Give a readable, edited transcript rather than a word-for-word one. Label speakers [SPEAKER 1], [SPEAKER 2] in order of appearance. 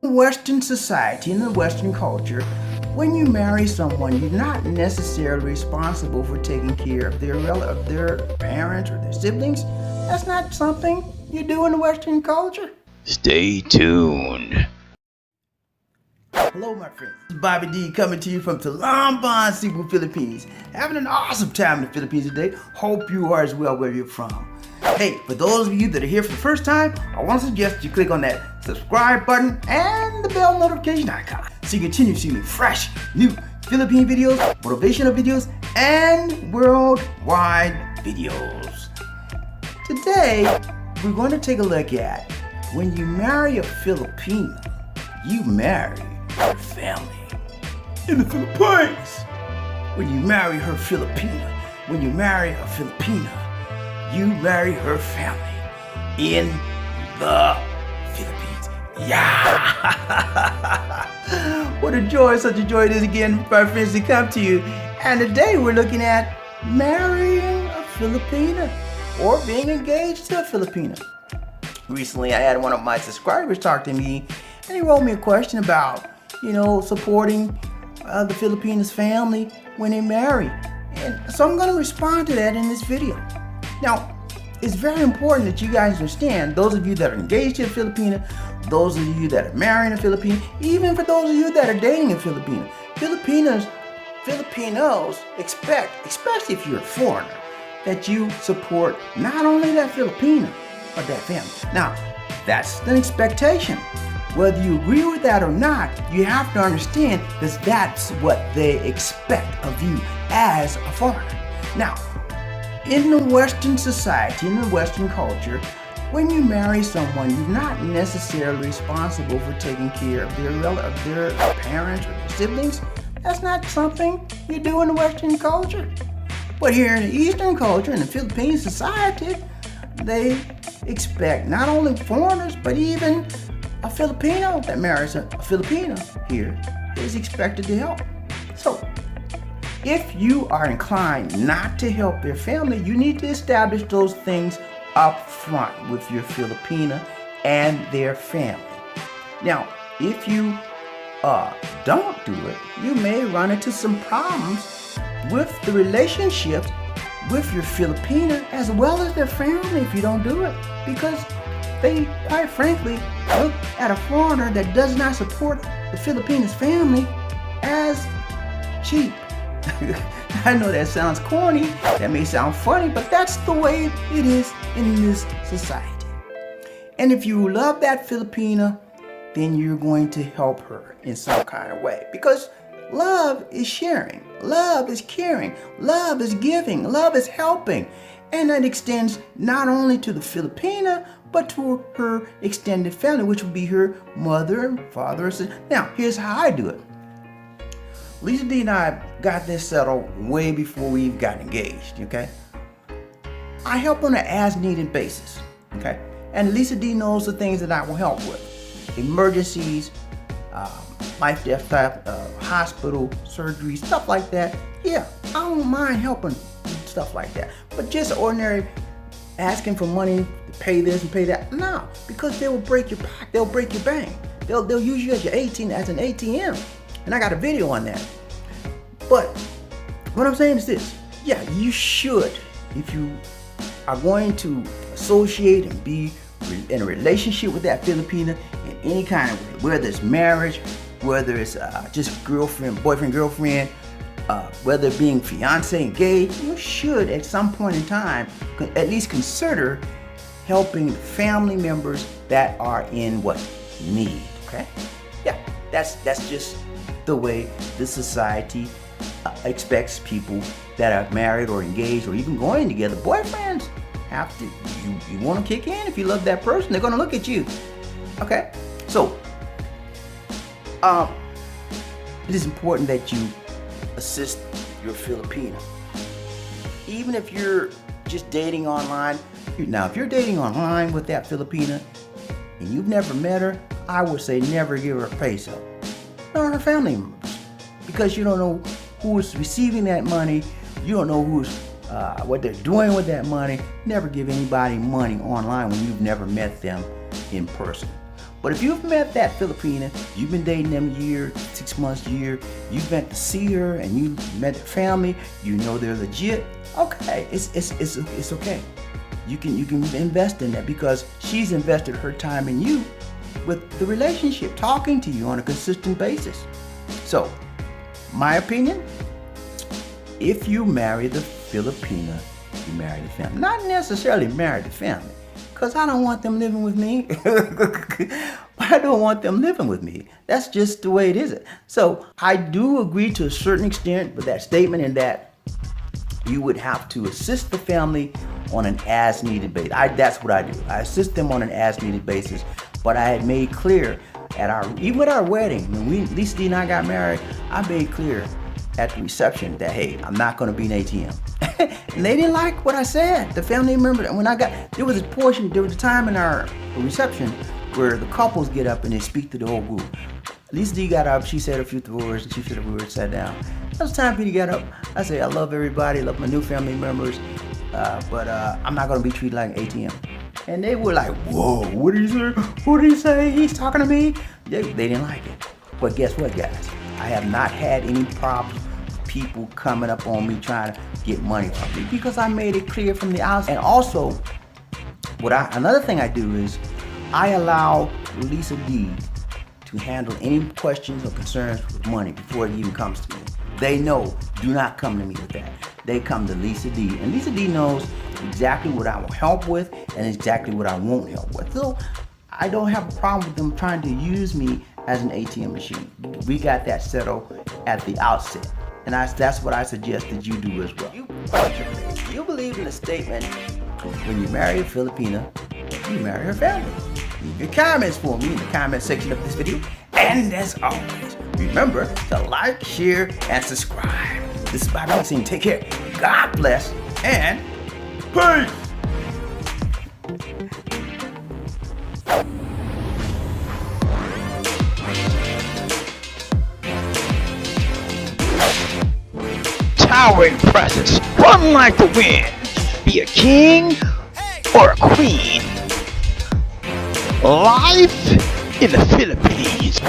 [SPEAKER 1] Western society, in the Western culture, when you marry someone, you're not necessarily responsible for taking care of their parents or their siblings. That's not something you do in the Western culture.
[SPEAKER 2] Stay tuned.
[SPEAKER 1] Hello, my friends. This is Bobby D coming to you from rampant, Philippines. Having an awesome time in the Philippines today. Hope you are as well where you're from. Hey, for those of you that are here for the first time, I want to suggest you click on that subscribe button and the bell notification icon so you continue to see fresh, new Philippine videos, motivational videos, and worldwide videos. Today, we're going to take a look at when you marry a Filipino, you marry her family. In the Philippines, when you marry her Filipina, when you marry a Filipina, you marry her family in the Philippines. Yeah! What a joy, such a joy it is again for our friends to come to you. And today we're looking at marrying a Filipina or being engaged to a Filipina. Recently I had one of my subscribers talk to me and he wrote me a question about, supporting the Filipina'S family when they marry. And so I'm going to respond to that in this video. Now, it's very important that you guys understand, those of you that are engaged to a Filipina, those of you that are marrying a Filipina, even for those of you that are dating a Filipina. Filipinos expect, especially if you're a foreigner, that you support not only that Filipina, but that family. Now, that's an expectation. Whether you agree with that or not, you have to understand because that's what they expect of you as a foreigner. Now, in the Western society, in the Western culture, when you marry someone, you're not necessarily responsible for taking care of their parents or their siblings. That's not something you do in the Western culture. But here in the Eastern culture, in the Philippine society, they expect not only foreigners, but even a Filipino that marries a Filipina here is expected to help. So, if you are inclined not to help their family, you need to establish those things up front with your Filipina and their family. Now, if you don't do it, you may run into some problems with the relationship with your Filipina as well as their family if you don't do it, because they, quite frankly, look at a foreigner that does not support the Filipina'S family as cheap. I know that sounds corny, that may sound funny, but that's the way it is in this society. And if you love that Filipina, then you're going to help her in some kind of way. Because love is sharing, love is caring, love is giving, love is helping. And that extends not only to the Filipina, but to her extended family, which would be her mother, father, and sister. Now, here's how I do it. Lisa D and I got this settled way before we even got engaged, okay? I help on an as-needed basis, okay? And Lisa D knows the things that I will help with. Emergencies, life, death type, hospital, surgery, stuff like that. Yeah, I don't mind helping stuff like that. But just ordinary asking for money to pay this and pay that, no, because they will break your pocket, they'll break your bank. They'll use you as an ATM. And I got a video on that. But what I'm saying is this. Yeah, you should, if you are going to associate and be in a relationship with that Filipina in any kind of way, whether it's marriage, whether it's just boyfriend, girlfriend, whether being fiance, engaged, you should at some point in time at least consider helping family members that are in need, okay? Yeah, that's just the way the society expects people that are married or engaged or even going together. Boyfriends have to, you want to kick in. If you love that person, they're going to look at you. Okay? So, it is important that you assist your Filipina. Even if you're just dating online. Now, if you're dating online with that Filipina and you've never met her, I would say never give her a peso. Nor her family members, because you don't know who is receiving that money. You don't know what they're doing with that money. Never give anybody money online when you've never met them in person. But if you've met that Filipina, you've been dating them a year, 6 months, year, you've met to see her and you met the family, you know they're legit, okay, it's okay. You can invest in that because she's invested her time in you with the relationship, talking to you on a consistent basis. So, my opinion, if you marry the Filipina, you marry the family. Not necessarily marry the family, because I don't want them living with me. I don't want them living with me. That's just the way it is. So I do agree to a certain extent with that statement in that you would have to assist the family on an as-needed basis. That's what I do. I assist them on an as-needed basis. But I had made clear even at our wedding, when Lisa D and I got married, I made clear at the reception that, hey, I'm not going to be an ATM. And they didn't like what I said. The family member, when there was a time in our reception where the couples get up and they speak to the whole group. Lisa D got up, she said a few words, and she said a few words, sat down. It was time for me to get up. I said, I love everybody, love my new family members, but I'm not going to be treated like an ATM. And they were like, whoa, what did he say? What did he say? He's talking to me? They didn't like it. But guess what, guys? I have not had any problems with people coming up on me trying to get money from me because I made it clear from the outset. And also, another thing I do is I allow Lisa D to handle any questions or concerns with money before it even comes to me. They know, do not come to me with that. They come to Lisa D. And Lisa D knows exactly what I will help with and exactly what I won't help with. So I don't have a problem with them trying to use me as an ATM machine. We got that settled at the outset. And that's what I suggest that you do as well. You believe in the statement, when you marry a Filipina, you marry her family. Leave your comments for me in the comment section of this video. And as always, remember to like, share, and subscribe. This is Bobby saying take care. God bless and peace.
[SPEAKER 2] Towering presence, run like the wind. Be a king or a queen. Life in the Philippines.